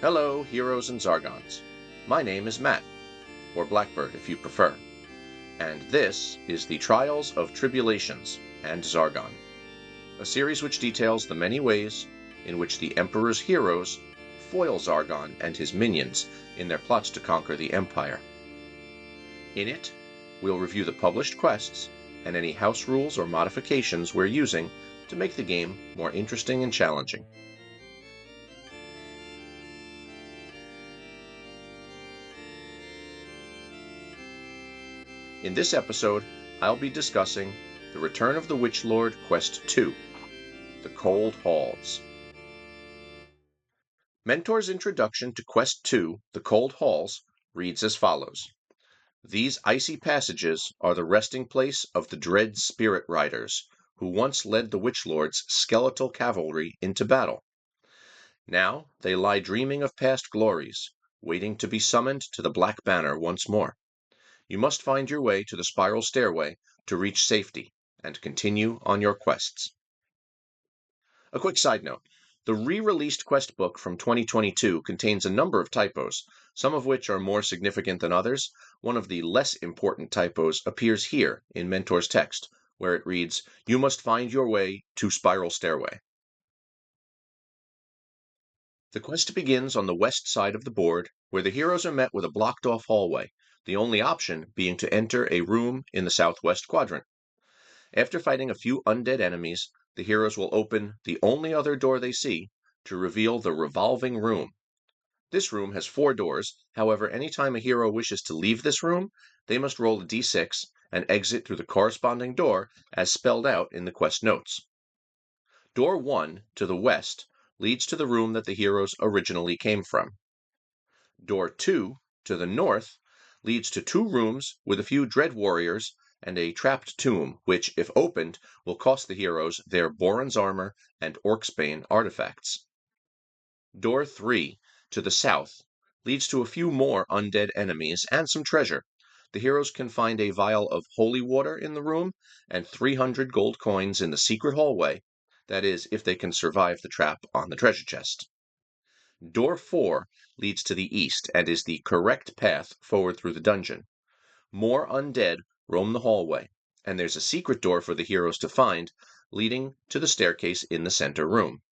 Hello, heroes and Zargons. My name is Matt, or Blackbird if you prefer, and this is the Trials of Tribulations and Zargon, a series which details the many ways in which the Emperor's heroes foil Zargon and his minions in their plots to conquer the Empire. In it, we'll review the published quests and any house rules or modifications we're using to make the game more interesting and challenging. In this episode, I'll be discussing The Return of the Witch Lord Quest 2, The Cold Halls. Mentor's introduction to Quest 2, The Cold Halls, reads as follows. These icy passages are the resting place of the dread spirit riders, who once led the Witch Lord's skeletal cavalry into battle. Now they lie dreaming of past glories, waiting to be summoned to the Black Banner once more. You must find your way to the spiral stairway to reach safety and continue on your quests. A quick side note. The re-released quest book from 2022 contains a number of typos, some of which are more significant than others. One of the less important typos appears here in Mentor's text, where it reads, "You must find your way to Spiral Stairway." The quest begins on the west side of the board, where the heroes are met with a blocked-off hallway, the only option being to enter a room in the southwest quadrant. After fighting a few undead enemies, the heroes will open the only other door they see to reveal the revolving room. This room has 4 doors, however, anytime a hero wishes to leave this room, they must roll a d6 and exit through the corresponding door as spelled out in the quest notes. Door 1, to the west, leads to the room that the heroes originally came from. Door 2, to the north, leads to 2 rooms with a few dread warriors and a trapped tomb, which, if opened, will cost the heroes their Boron's armor and Orcsbane artifacts. Door 3, to the south, leads to a few more undead enemies and some treasure. The heroes can find a vial of holy water in the room and 300 gold coins in the secret hallway, that is, if they can survive the trap on the treasure chest. Door 4 leads to the east and is the correct path forward through the dungeon. More undead roam the hallway, and there's a secret door for the heroes to find, leading to the staircase in the center room.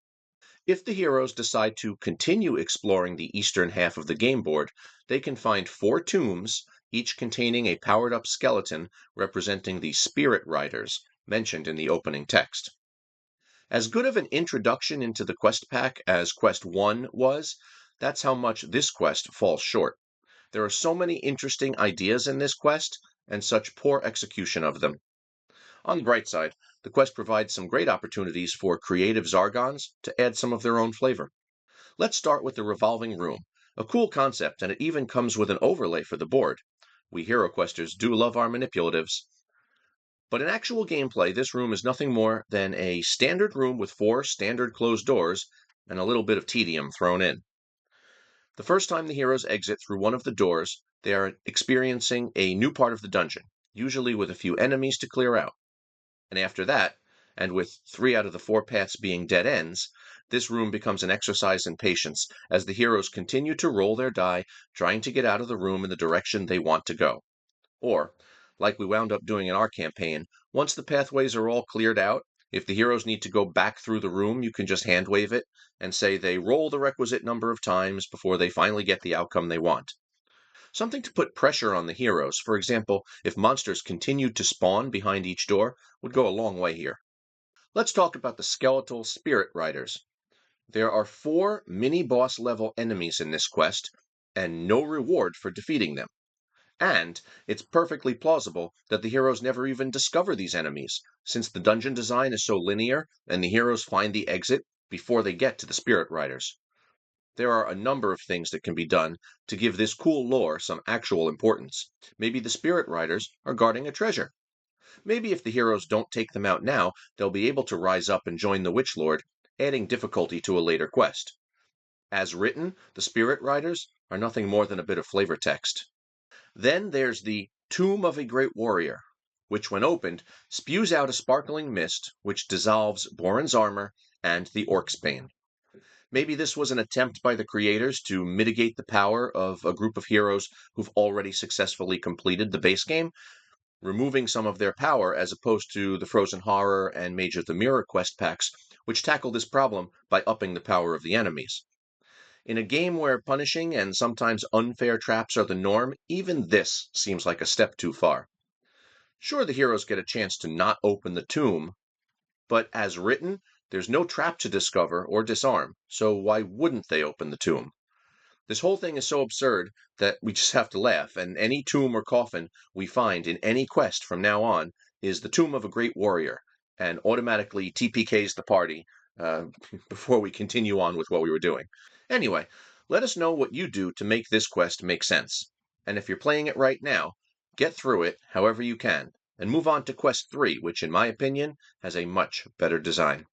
If the heroes decide to continue exploring the eastern half of the game board, they can find 4 tombs, each containing a powered-up skeleton representing the spirit riders mentioned in the opening text. As good of an introduction into the quest pack as Quest 1 was, that's how much this quest falls short. There are so many interesting ideas in this quest, and such poor execution of them. On the bright side, the quest provides some great opportunities for creative Zargons to add some of their own flavor. Let's start with the revolving room, a cool concept, and it even comes with an overlay for the board. We hero questers do love our manipulatives. But in actual gameplay, this room is nothing more than a standard room with 4 standard closed doors and a little bit of tedium thrown in. The first time the heroes exit through one of the doors, they are experiencing a new part of the dungeon, usually with a few enemies to clear out. And after that, and with 3 out of the 4 paths being dead ends, this room becomes an exercise in patience as the heroes continue to roll their die, trying to get out of the room in the direction they want to go. Or, like we wound up doing in our campaign, once the pathways are all cleared out, if the heroes need to go back through the room, you can just hand-wave it and say they roll the requisite number of times before they finally get the outcome they want. Something to put pressure on the heroes, for example, if monsters continued to spawn behind each door, would go a long way here. Let's talk about the skeletal spirit riders. There are 4 mini-boss level enemies in this quest, and no reward for defeating them. And it's perfectly plausible that the heroes never even discover these enemies, since the dungeon design is so linear and the heroes find the exit before they get to the spirit riders. There are a number of things that can be done to give this cool lore some actual importance. Maybe the spirit riders are guarding a treasure. Maybe if the heroes don't take them out now, they'll be able to rise up and join the Witch Lord, adding difficulty to a later quest. As written, the spirit riders are nothing more than a bit of flavor text. Then there's the Tomb of a Great Warrior, which when opened spews out a sparkling mist which dissolves Boron's armor and the Orcsbane. Maybe this was an attempt by the creators to mitigate the power of a group of heroes who've already successfully completed the base game, removing some of their power as opposed to the Frozen Horror and Mage of the Mirror quest packs, which tackle this problem by upping the power of the enemies. In a game where punishing and sometimes unfair traps are the norm, even this seems like a step too far. Sure, the heroes get a chance to not open the tomb, but as written, there's no trap to discover or disarm, so why wouldn't they open the tomb? This whole thing is so absurd that we just have to laugh, and any tomb or coffin we find in any quest from now on is the tomb of a great warrior, and automatically TPKs the party uh, before we continue on with what we were doing. Anyway, let us know what you do to make this quest make sense. And if you're playing it right now, get through it however you can, and move on to Quest 3, which in my opinion has a much better design.